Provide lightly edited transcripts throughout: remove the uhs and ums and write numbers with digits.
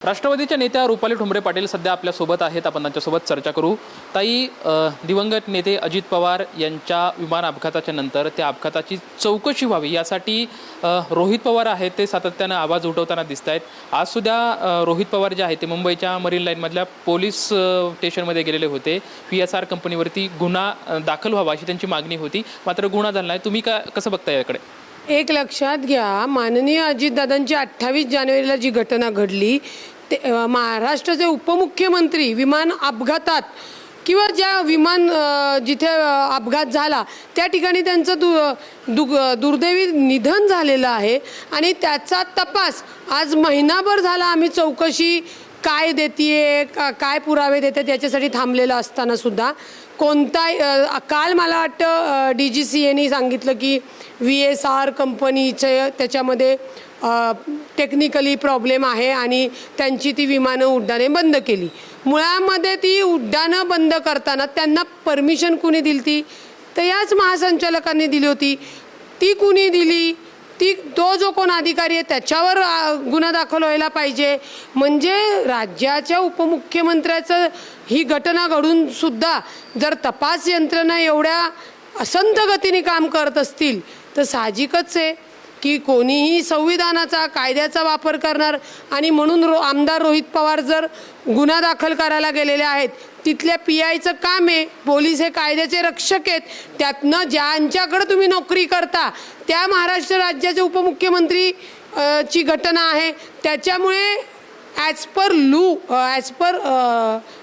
राष्ट्रवादीच्या नेत्या रुपाली ठोंबरे पाटील सध्या आपल्या सोबत आहेत। आपण त्यांच्यासोबत चर्चा करू। ताई, दिवंगत नेते अजित पवार यांच्या विमान अपघाताच्या नंतर त्या अपघाताची चौकशी व्हावी यासाठी रोहित पवार आहेत ते सातत्याने आवाज उठवताना दिसतायत। आज सुद्धा रोहित पवार जे आहेत ते मुंबईच्या मरीन लाईनमधल्या पोलीस स्टेशनमध्ये गेलेले होते। PSR कंपनीवरती गुन्हा दाखल व्हावा अशी त्यांची मागणी होती, मात्र गुन्हा झाला नाही। तुम्ही कसं बघताय याकडे? एक लक्षात घ्या, माननीय अजितदादांची 28 जानेवारीला जी घटना घडली ते महाराष्ट्राचे उपमुख्यमंत्री विमान अपघातात किंवा ज्या विमान जिथे अपघात झाला त्या ठिकाणी त्यांचं दुर्दैवी निधन झालेलं आहे आणि त्याचा तपास आज महिनाभर झाला। आम्ही चौकशी काय देतीये, काय पुरावे देते त्याच्यासाठी थांबलेलं असताना सुद्धा कोणता काल मला वाटतं DGC यांनी सांगितलं की VSR कंपनीचे त्याच्यामध्ये टेक्निकली प्रॉब्लेम आहे आणि त्यांची ती विमानं उड्डाणे बंद केली। मुळामध्ये ती उड्डाणं बंद करताना त्यांना परमिशन कुणी दिली ती? तर याच महासंचालकांनी दिली होती। ती कुणी दिली? तो जो कोण अधिकारी आहे त्याच्यावर गुन्हा दाखल व्हायला पाहिजे। म्हणजे राज्याच्या उपमुख्यमंत्र्याचं ही घटना घडून सुद्धा जर तपास यंत्रणा एवढ्या असंत गतीने काम करत असतील तर साहजिकच आहे की कोणीही संविधानाचा कायद्याचा वापर करणार। आणि म्हणून आमदार रोहित पवार जर गुन्हा दाखल करायला गेलेले आहेत, तिथल्या PIचं काम आहे, पोलीस हे कायद्याचे रक्षक आहेत, त्यातनं ज्यांच्याकडे तुम्ही नोकरी करता त्या महाराष्ट्र राज्याचे उपमुख्यमंत्री ची घटना आहे। त्याच्यामुळे ॲज पर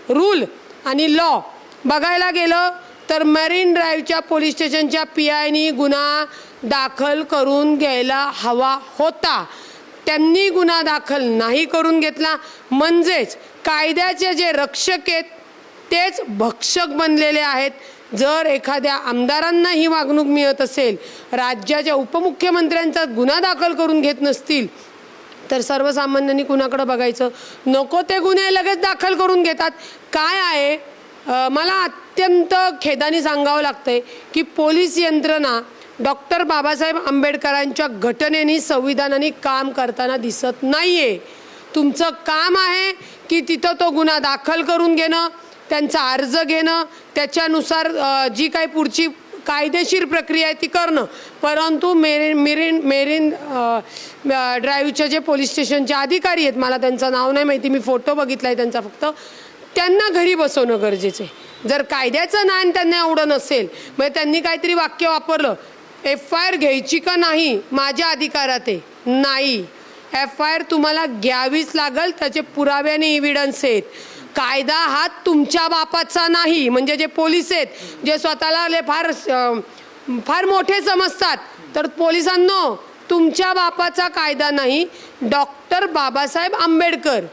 रूल आणि लॉ बघायला गेलं तर मरीन ड्राईव्हच्या पोलीस स्टेशनच्या PIनी गुन्हा दाखल करून घ्यायला हवा होता। त्यांनी गुन्हा दाखल नाही करून घेतला, म्हणजेच कायद्याचे जे रक्षक आहेत तेच भक्षक बनलेले आहेत। जर एखाद्या आमदारांना ही वागणूक मिळत असेल, राज्याच्या उपमुख्यमंत्र्यांचा गुन्हा दाखल करून घेत नसतील, तर सर्वसामान्यांनी कुणाकडे बघायचं? नको ते गुन्हे लगेच दाखल करून घेतात। काय आहे, मला अत्यंत खेदाने सांगावं लागतंय की पोलीस यंत्रणा डॉक्टर बाबासाहेब आंबेडकरांच्या घटनेने संविधानाने काम करताना दिसत नाहीये। तुमचं काम आहे की तिथं तो गुन्हा दाखल करून घेणं, त्यांचा अर्ज घेणं, त्याच्यानुसार जी काही पुढची कायदेशीर प्रक्रिया आहे ती करणं। परंतु मेरीन ड्राईव्हचे जे पोलीस स्टेशनचे अधिकारी आहेत, मला त्यांचं नाव नाही माहिती, मी फोटो बघितला आहे त्यांचा फक्त, त्यांना घरी बसवणं गरजेचं आहे। जर कायद्याचं ज्ञान त्यांना एवढं नसेल, मग त्यांनी काहीतरी वाक्य वापरलं, FIR घ्यायची का नाही माझ्या अधिकारात आहे, नाही, FIR तुम्हाला घ्यावीच लागल, त्याचे पुरावे आणि एव्हिडन्स आहेत। कायदा हा तुमच्या बापाचा नाही। म्हणजे जे पोलीस आहेत, जे स्वतःला फार मोठे समजतात, तर पोलिसांनो, तुमच्या बापाचा कायदा नाही, डॉक्टर बाबासाहेब आंबेडकर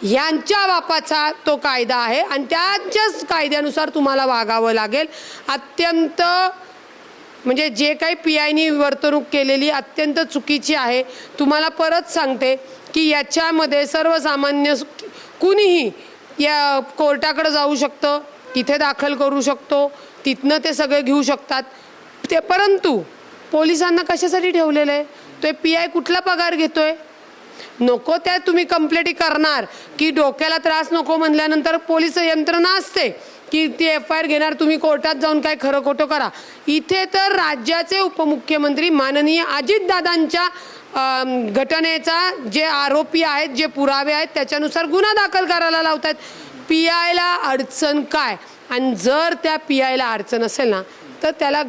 यांच्या बापाचा तो कायदा आहे आणि त्यांच्याच कायद्यानुसार तुम्हाला वागावं लागेल। अत्यंत म्हणजे जे काही PIनी वर्तणूक केलेली अत्यंत चुकीची आहे। तुम्हाला परत सांगते की याच्यामध्ये सर्वसामान्य कुणीही या कोर्टाकडे जाऊ शकतं, तिथे दाखल करू शकतो, तिथनं ते सगळे घेऊ शकतात ते। परंतु पोलिसांना कशासाठी ठेवलेलं आहे? तो PI कुठला पगार घेतोय? नको त्या तुम्ही कंप्लेंट करणार की डोक्याला त्रास नको म्हणल्यानंतर पोलीस यंत्रणा असते की ती FIR घेणार, तुम्ही कोर्टात जाऊन काय खरं खोटं करा। इथे तर राज्याचे उपमुख्यमंत्री माननीय अजितदादांच्या घटनेचा जे आरोपी आहेत, जे पुरावे आहेत, त्याच्यानुसार गुन्हा दाखल करायला लावतात। PIला अडचण काय? आणि जर त्या PIला अडचण असेल ना, तर त्याला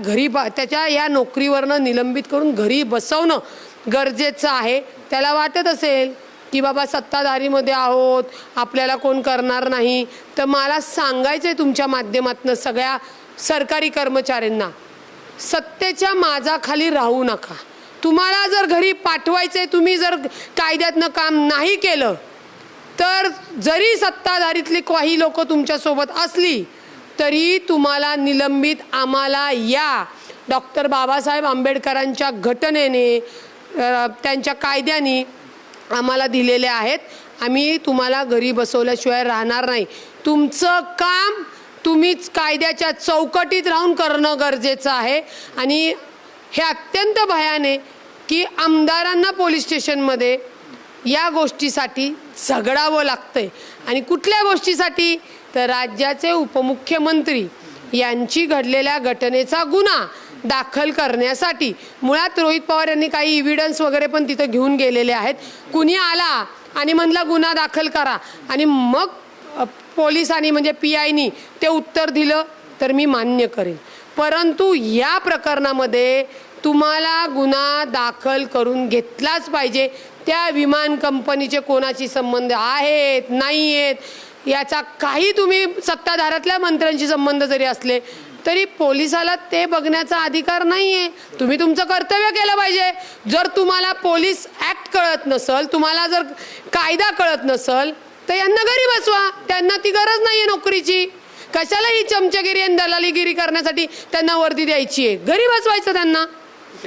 त्याच्या या नोकरीवरनं निलंबित करून घरी बसवणं गरजेचं आहे। त्याला वाटत असेल की बाबा सत्ताधारीमध्ये आहोत, आपल्याला कोण करणार नाही, तर मला सांगायचं आहे तुमच्या माध्यमातून सगळ्या सरकारी कर्मचाऱ्यांना, सत्तेच्या माझाखाली राहू नका। तुम्हाला जर घरी पाठवायचं आहे, तुम्ही जर कायद्यातनं काम नाही केलं, तर जरी सत्ताधारीतली काही लोक तुमच्यासोबत असली तरी तुम्हाला निलंबित आम्हाला या डॉक्टर बाबासाहेब आंबेडकरांच्या घटनेने त्यांच्या कायद्याने आम्हाला दिलेले आहेत। आम्ही तुम्हाला घरी बसवल्याशिवाय राहणार नाही। तुमचं काम तुम्हीच कायद्याच्या चौकटीत राहून करणं गरजेचं आहे। आणि हे अत्यंत भयाने की आमदारांना पोलीस स्टेशनमध्ये या गोष्टीसाठी झगडावं लागतंय. आणि कुठल्या गोष्टीसाठी? तर राज्याचे उपमुख्यमंत्री यांची घडलेल्या घटनेचा गुन्हा दाखल करण्यासाठी. मुळात रोहित पवार यांनी काही इव्हिडन्स वगैरे पण तिथं घेऊन गेलेले आहेत. कुणी आला आणि म्हणला गुन्हा दाखल करा आणि मग पोलिसांनी म्हणजे PIनी ते उत्तर दिलं तर मी मान्य करेन. परंतु या प्रकरणामध्ये तुम्हाला गुन्हा दाखल करून घेतलाच पाहिजे. त्या विमान कंपनीचे कोणाशी संबंध आहेत नाही आहेत याचा काही, तुम्ही सत्ताधारातल्या मंत्र्यांशी संबंध जरी असले तरी पोलिसाला ते बघण्याचा अधिकार नाही आहे. तुम्ही तुमचं कर्तव्य केलं पाहिजे. जर तुम्हाला पोलीस ॲक्ट कळत नसल, तुम्हाला जर कायदा कळत नसल तर यांना घरी बसवा. त्यांना ती गरज नाही आहे नोकरीची. कशाला ही चमचगिरी आणि दलालीगिरी करण्यासाठी त्यांना वर्दी द्यायची आहे? घरी बसवायचं त्यांना.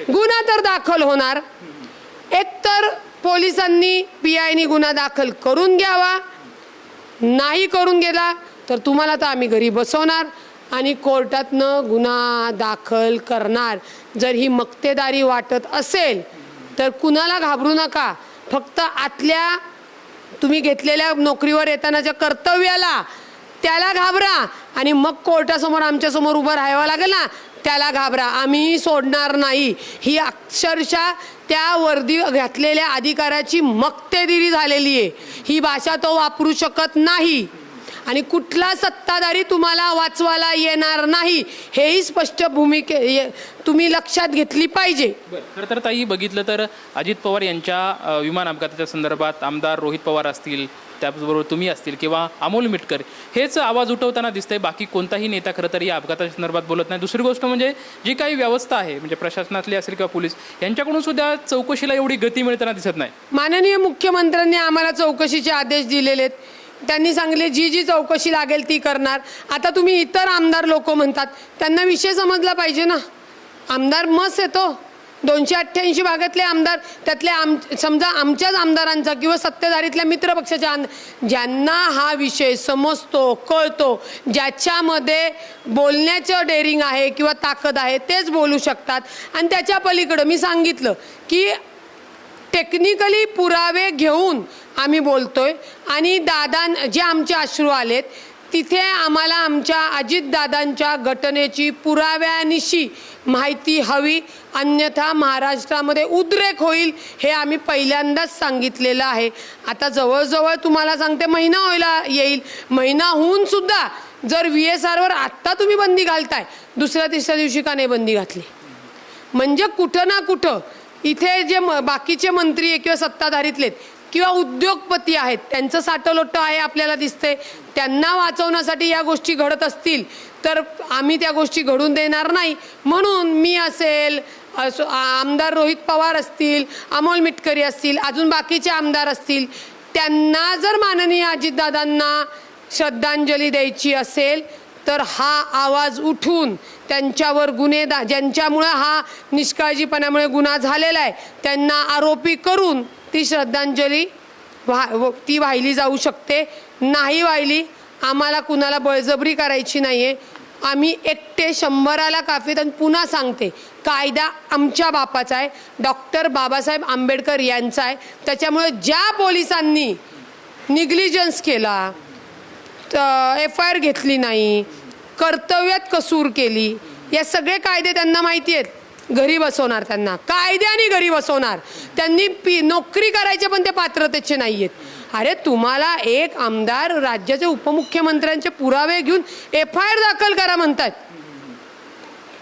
गुन्हा तर दाखल होणार. एकतर पोलिसांनी PIनी गुन्हा दाखल करून घ्यावा, नाही करून गेला तर तुम्हाला तर आम्ही घरी बसवणार आणि कोर्टातनं गुन्हा दाखल करणार. जर ही मक्तेदारी वाटत असेल तर कुणाला घाबरू नका. फक्त आतल्या तुम्ही घेतलेल्या नोकरीवर येतानाच्या कर्तव्याला त्याला घाबरा आणि मग कोर्टासमोर आमच्यासमोर उभं राहावं लागेल ना, त्याला घाबरा. आम्ही सोडणार नाही. ही अक्षरशः त्या वर्दी घातलेल्या अधिकाऱ्याची मक्तेदिरी झालेली आहे. ही भाषा तो वापरू शकत नाही आणि कुठला सत्ताधारी तुम्हाला वाचवायला येणार नाही. हेही स्पष्ट भूमिके तुम्ही लक्षात घेतली पाहिजे. खरं तर ताई बघितलं तर अजित पवार यांच्या विमान अपघाताच्या संदर्भात आमदार रोहित पवार असतील, त्याचबरोबर तुम्ही असतील किंवा अमोल मिटकर हेच आवाज उठवताना दिसतंय. बाकी कोणताही नेता खरं तर या अपघाताच्या संदर्भात बोलत नाही. दुसरी गोष्ट म्हणजे जी काही व्यवस्था आहे म्हणजे प्रशासनातली असेल किंवा पोलीस यांच्याकडून सुद्धा चौकशीला एवढी गती मिळताना दिसत नाही. माननीय मुख्यमंत्र्यांनी आम्हाला चौकशीचे आदेश दिलेले आहेत. त्यांनी सांगितले जी जी चौकशी लागेल ती करणार. आता तुम्ही इतर आमदार लोक म्हणतात, त्यांना विषय समजला पाहिजे ना. आमदार मस येतो 288 भागातले आमदार, त्यातले समजा आमच्याच आमदारांचा किंवा सत्तेधारीतल्या मित्रपक्षाच्या ज्यांना हा विषय समजतो कळतो, ज्याच्यामध्ये बोलण्याचं डेअरिंग आहे किंवा ताकद आहे तेच बोलू शकतात. आणि त्याच्या पलीकडं मी सांगितलं की टेक्निकली पुरावे घेऊन आम्ही बोलतोय आणि जे आमचे अश्रू आलेत तिथे आम्हाला आमच्या अजितदादांच्या घटनेची पुराव्यानिशी माहिती हवी, अन्यथा महाराष्ट्रामध्ये उद्रेक होईल हे आम्ही पहिल्यांदाच सांगितलेलं आहे. आता जवळजवळ तुम्हाला सांगते महिना येईल. महिना होऊन सुद्धा जर VSRवर आत्ता तुम्ही बंदी घालताय, दुसऱ्या तिसऱ्या दिवशी का नाही बंदी घातली? म्हणजे कुठं ना कुठं इथे जे बाकीचे मंत्री आहे किंवा सत्ताधारीतलेत किंवा उद्योगपती आहेत त्यांचं साठलोट आहे आपल्याला दिसतंय. त्यांना वाचवण्यासाठी या गोष्टी घडत असतील तर आम्ही त्या गोष्टी घडून देणार नाही. म्हणून मी असेल, आमदार रोहित पवार असतील, अमोल मिटकरी असतील, अजून बाकीचे आमदार असतील, त्यांना जर माननीय अजितदादांना श्रद्धांजली द्यायची असेल तर हा आवाज उठून त्यांच्यावर गुन्हे ज्यांच्यामुळे हा निष्काळजीपणामुळे गुन्हा झालेला आहे त्यांना आरोपी करून ती श्रद्धांजली ती वाहिली जाऊ शकते. नाही वाहिली, आम्हाला कुणाला बळजबरी करायची नाही आहे. आम्ही एकटे 100ला काफीत. आणि पुन्हा सांगते, कायदा आमच्या बापाचा आहे, डॉक्टर बाबासाहेब आंबेडकर यांचा आहे. त्याच्यामुळे ज्या पोलिसांनी निग्लिजन्स केला, FIR घेतली नाही, कर्तव्यात कसूर केली, या सगळे कायदे त्यांना माहिती आहेत. घरी बसवणार त्यांना, कायद्याने घरी बसवणार. त्यांनी नोकरी करायचे पण ते पात्रतेचे नाही आहेत. अरे तुम्हाला एक आमदार राज्याचे उपमुख्यमंत्र्यांचे पुरावे घेऊन FIR दाखल करा म्हणतात.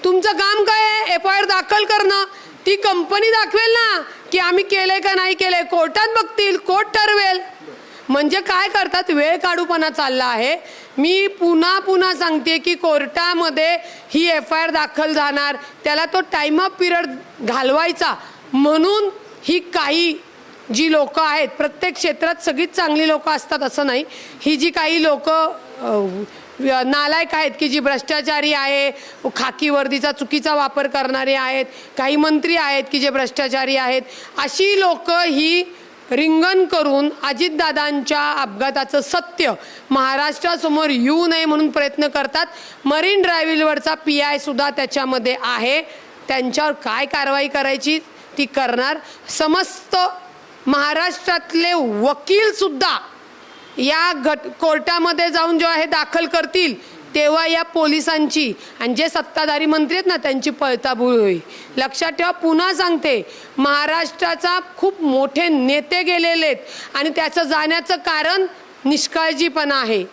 तुमचं काम काय आहे? FIR दाखल करणं. ती कंपनी दाखवेल ना की आम्ही केलंय का नाही केलंय, कोर्टात बघतील, कोर्ट ठरवेल. म्हणजे काय करतात, वेळ काढूपणा चालला आहे. मी पुन्हा सांगते की कोर्टामध्ये ही FIR दाखल जाणार, त्याला तो टाइम ऑफ पिरियड घालवायचा. म्हणून ही काही जी लोक आहेत, प्रत्येक क्षेत्रात सगळीच चांगली लोक असतात असं नाही, ही जी काही लोक नालायक आहेत की जी भ्रष्टाचारी आहे, खाकी वर्दीचा चुकीचा वापर करणारे आहेत, काही मंत्री आहेत की जे भ्रष्टाचारी आहेत, अशी लोक ही रिंगण करून अजितदादांच्या अपघाताचं सत्य महाराष्ट्रासमोर येऊ नये म्हणून प्रयत्न करतात. मरीन ड्राईव्हवरचा PI सुद्धा त्याच्यामध्ये आहे. त्यांच्यावर काय कारवाई करायची ती करणार. समस्त महाराष्ट्रातले वकील सुद्धा या कोर्टामध्ये जाऊन जेव्हा हे दाखल करतील तेव्हा या पोलिसांची आणि जे सत्ताधारी मंत्री आहेत ना त्यांची पळताबुळ होईल. लक्षात ठेवा, पुन्हा सांगते, महाराष्ट्राचा खूप मोठे नेते गेलेले आहेत आणि त्याचं जाण्याचं कारण निष्काळजीपणा आहे.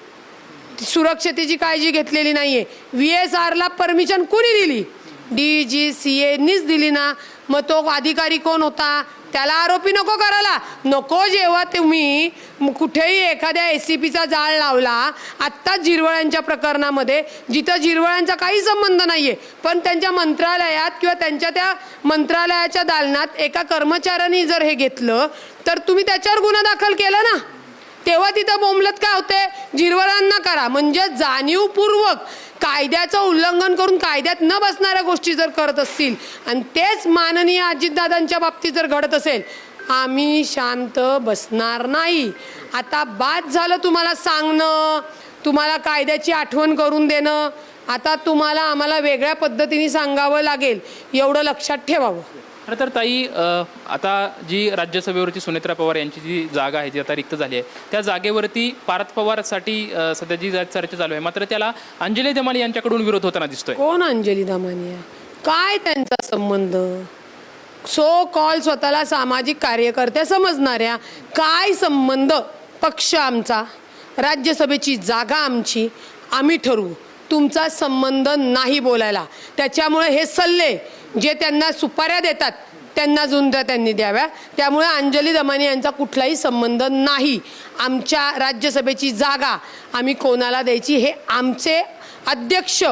सुरक्षतेची काळजी घेतलेली नाहीये. VSRला परमिशन कुणी दिली? DGCAनीच दिली ना. मग तो अधिकारी कोण होता? त्याला आरोपी नको करायला. नको जेव्हा तुम्ही कुठेही एखाद्या SCPचा जाळ लावला, आत्ताच झिरवळ्यांच्या प्रकरणामध्ये, जिथं झिरवळ्यांचा काही संबंध नाहीये, पण त्यांच्या मंत्रालयात किंवा त्यांच्या त्या मंत्रालयाच्या दालनात एका कर्मचाऱ्याने जर हे घेतलं तर तुम्ही त्याच्यावर गुन्हा दाखल केला ना. तेव्हा तिथं बोंबलत काय होते? झिरवळांना करा. म्हणजे जाणीवपूर्वक कायद्याचं उल्लंघन करून कायद्यात न बसणाऱ्या गोष्टी जर करत असतील आणि तेच माननीय अजितदादांच्या बाबतीत जर घडत असेल, आम्ही शांत बसणार नाही. आता बाद झालं तुम्हाला सांगणं, तुम्हाला कायद्याची आठवण करून देणं. आता तुम्हाला आम्हाला वेगळ्या पद्धतीने सांगावं लागेल, एवढं लक्षात ठेवावं. खरं तर ताई, आता जी राज्यसभेवरची सुनेत्रा पवार यांची जी जागा आहे, जी आता रिक्त झाली आहे, त्या जागेवरती पार्थ पवारसाठी सध्या जी चर्चा चालू आहे, मात्र त्याला अंजली दमानी यांच्याकडून विरोध होताना दिसतोय. कोण अंजली दमानी आहे? काय त्यांचा संबंध? सो कॉल स्वतःला सामाजिक कार्यकर्त्या समजणाऱ्या, काय संबंध? पक्ष आमचा, राज्यसभेची जागा आमची, आम्ही ठरवू. तुमचा संबंध नाही बोलायला. त्याच्यामुळे हे सल्ले जे त्यांना सुपाऱ्या देतात त्यांना जुंदा त्यांनी द्याव्या. त्यामुळे अंजली दमानी यांचा कुठलाही संबंध नाही. आमच्या राज्यसभेची जागा आम्ही कोणाला द्यायची हे आमचे अध्यक्ष,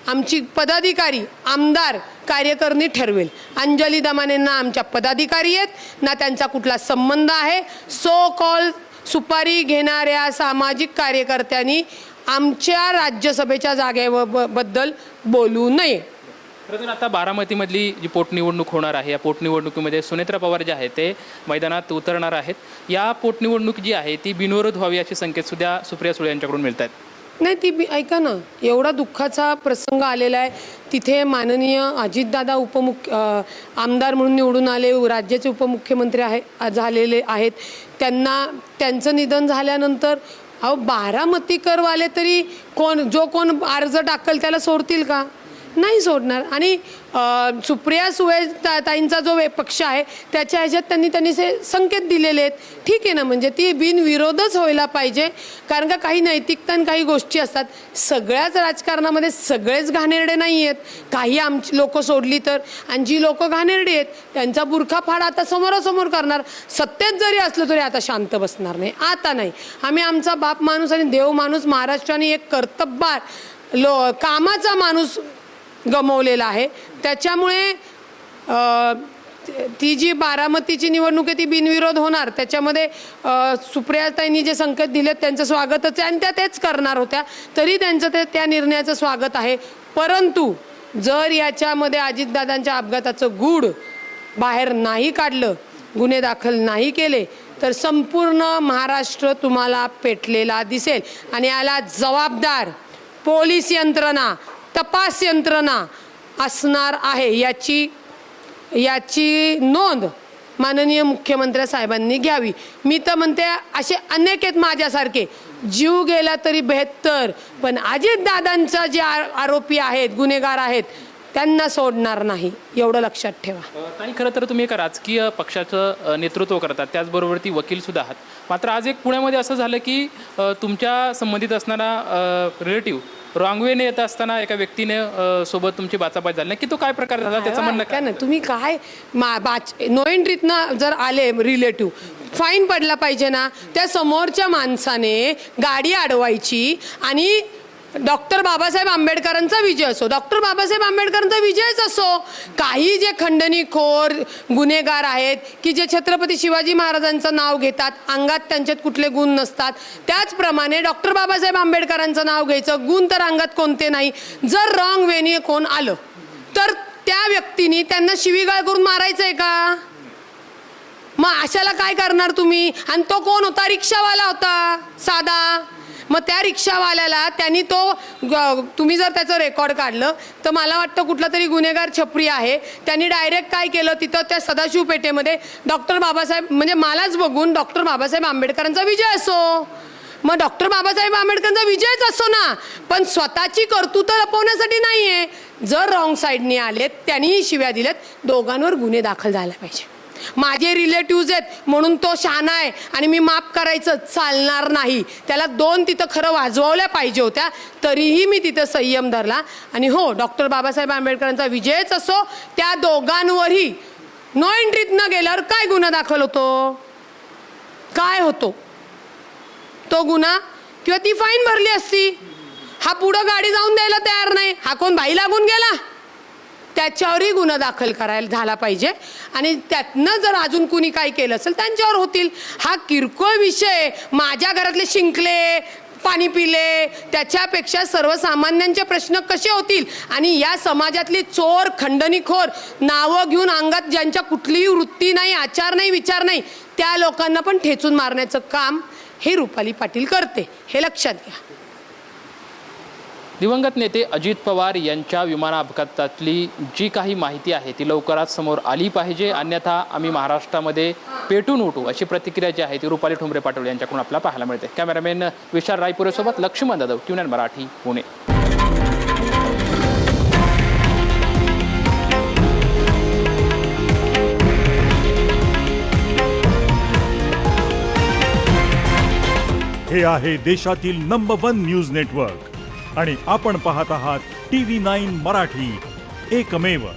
आमची पदाधिकारी, आमदार, कार्यकर्ते ठरवेल. अंजली दमानींना आमच्या पदाधिकारी आहेत ना, त्यांचा कुठला संबंध आहे. सो कॉल सुपारी घेणाऱ्या सामाजिक कार्यकर्त्यांनी आमच्या राज्यसभेच्या जागेबद्दल बोलू नये. खरं तर आता बारामतीमधली जी पोटनिवडणूक होणार आहे, या पोटनिवडणुकीमध्ये सुनेत्रा पवार जे आहे ते मैदानात उतरणार आहेत. या पोटनिवडणूक जी आहे ती बिनविरोध व्हावी असे संकेत सुद्धा सुप्रिया सुळे यांच्याकडून मिळत आहेत. नाही, ती ऐका ना, एवढा दुःखाचा प्रसंग आलेला आहे. तिथे माननीय अजितदादा आमदार म्हणून निवडून आले, राज्याचे उपमुख्यमंत्री झालेले आहेत. त्यांचं निधन झाल्यानंतर अहो बारामतीकरवाले तरी जो कोण अर्ज टाकल त्याला सोडतील का? नाही सोडणार. आणि सुप्रिया सुळे ताईंचा जो पक्ष आहे त्याच्या ह्याच्यात त्यांनी संकेत दिलेले आहेत. ठीक आहे ना, म्हणजे ती बिनविरोधच व्हायला पाहिजे. कारण का काही नैतिकता आणि काही गोष्टी असतात. सगळ्याच राजकारणामध्ये सगळेच घाणेरडे नाही आहेत. काही आमची लोक सोडली तर, आणि जी लोक घाणेरडी आहेत त्यांचा बुरखा फाड आता समोरासमोर करणार. सत्तेत जरी असलं तरी आता शांत बसणार नाही. आता नाही. आम्ही आमचा बाप माणूस आणि देव माणूस, महाराष्ट्राने एक कर्तबगार कामाचा माणूस गमवलेला आहे. त्याच्यामुळे ती जी बारामतीची निवडणूक आहे ती बिनविरोध होणार. त्याच्यामध्ये सुप्रियाताईंनी जे संकेत दिलेत त्यांचं स्वागतच आहे आणि त्या तेच करणार होत्या. तरी त्यांचं त्या निर्णयाचं स्वागत आहे. परंतु जर याच्यामध्ये अजितदादांच्या अपघाताचं गूढ बाहेर नाही काढलं, गुन्हे दाखल नाही केले तर संपूर्ण महाराष्ट्र तुम्हाला पेटलेला दिसेल. आणि याला जबाबदार पोलीस यंत्रणा, तपास यंत्रणा असणार आहे. याची नोंद माननीय मुख्यमंत्री साहेबांनी घ्यावी. मी तर म्हणते असे अनेक आहेत माझ्यासारखे, जीव गेला तरी बेहत्तर, पण अजितदादांचा जे आरोपी आहेत, गुन्हेगार आहेत, त्यांना सोडणार नाही, एवढं लक्षात ठेवा. आणि खरं तर तुम्ही एका राजकीय पक्षाचं नेतृत्व करतात, त्याचबरोबर ती वकीलसुद्धा आहात. मात्र आज एक पुण्यामध्ये असं झालं की तुमच्या संबंधित असणारा रिलेटिव्ह रॉंग वेने येत असताना एका व्यक्तीने सोबत तुमची बाचाबाच झाली. नक्की तो काय प्रकार झाला, त्याचं म्हणणं काय? ना तुम्ही काय नो एंट्रीतनं जर आले रिलेटिव्ह, फाईन पडला पाहिजे ना. त्या समोरच्या माणसाने गाडी अडवायची आणि डॉक्टर बाबासाहेब आंबेडकरांचा विजय असो, डॉक्टर बाबासाहेब आंबेडकरांचा विजयच असो. काही जे खंडणीखोर गुन्हेगार आहेत की जे छत्रपती शिवाजी महाराजांचं नाव घेतात, अंगात त्यांच्यात कुठले गुण नसतात, त्याचप्रमाणे डॉक्टर बाबासाहेब आंबेडकरांचं नाव घ्यायचं, गुण तर अंगात कोणते नाही. जर रॉंग वेने कोण आलं तर त्या व्यक्तीने त्यांना शिवीगाळ करून मारायचं आहे का? मग अशाला काय करणार तुम्ही? आणि तो कोण होता? रिक्षावाला होता साधा. मग त्या रिक्षावाल्याला त्यांनी तुम्ही जर त्याचं रेकॉर्ड काढलं तर मला वाटतं कुठला तरी गुन्हेगार छपरी आहे, त्यांनी डायरेक्ट काय केलं, तिथं त्या सदाशिव पेठेमध्ये डॉक्टर बाबासाहेब म्हणजे मलाच बघून डॉक्टर बाबासाहेब आंबेडकरांचा विजय असो, मग डॉक्टर बाबासाहेब आंबेडकरांचा विजयच असो ना, पण स्वतःची कर्तृत्व लपवण्यासाठी नाही आहे. जर रॉंग साईडनी आलेत, त्यांनीही शिव्या दिल्यात, दोघांवर गुन्हे दाखल झाला पाहिजे. माझे रिलेटिव्ज आहेत म्हणून तो शहाणा आहे आणि मी माफ करायचं चालणार नाही. त्याला 2 तिथं खरं वाजवल्या पाहिजे होत्या, तरीही मी तिथं संयम धरला. आणि हो, डॉक्टर बाबासाहेब आंबेडकरांचा विजयच असो, त्या दोघांवरही नो एंट्रीत न गेल्यावर काय गुन्हा दाखल होतो, काय होतो तो गुन्हा, किंवा ती फाईन भरली असती. हा पुढं गाडी जाऊन द्यायला तयार नाही, हा कोण बाई लागून गेला, त्याच्यावरही गुन्हा दाखल करायला झाला पाहिजे. आणि त्यातनं जर अजून कुणी काय केलं असेल त्यांच्यावर होतील. हा किरकोळ विषय, माझ्या घरातले शिंकले, पाणी पिले, त्याच्यापेक्षा सर्वसामान्यांचे प्रश्न कसे होतील. आणि या समाजातले चोर, खंडणीखोर, नावं घेऊन अंगात ज्यांच्या कुठलीही वृत्ती नाही, आचार नाही, विचार नाही, त्या लोकांना पण ठेचून मारण्याचं काम हे रुपाली पाटील करते, हे लक्षात घ्या. दिवंगत नेते अजित पवार यांच्या विमान अपघातातली जी काही माहिती आहे ती लवकरात समोर आली पाहिजे, अन्यथा आम्ही महाराष्ट्रामध्ये पेटून उठू, अशी प्रतिक्रिया जी आहे ती रुपाली ठोंबरे पाटील यांच्याकडून आपल्याला पाहायला मिळते. कॅमेरामॅन विशाल रायपुरेसोबत लक्ष्मण जाधव, ट्यून मराठी, पुणे. हे आहे देशातील नंबर 1 न्यूज नेटवर्क आणि आपण पाहत आहात TV9 मराठी, एकमेव.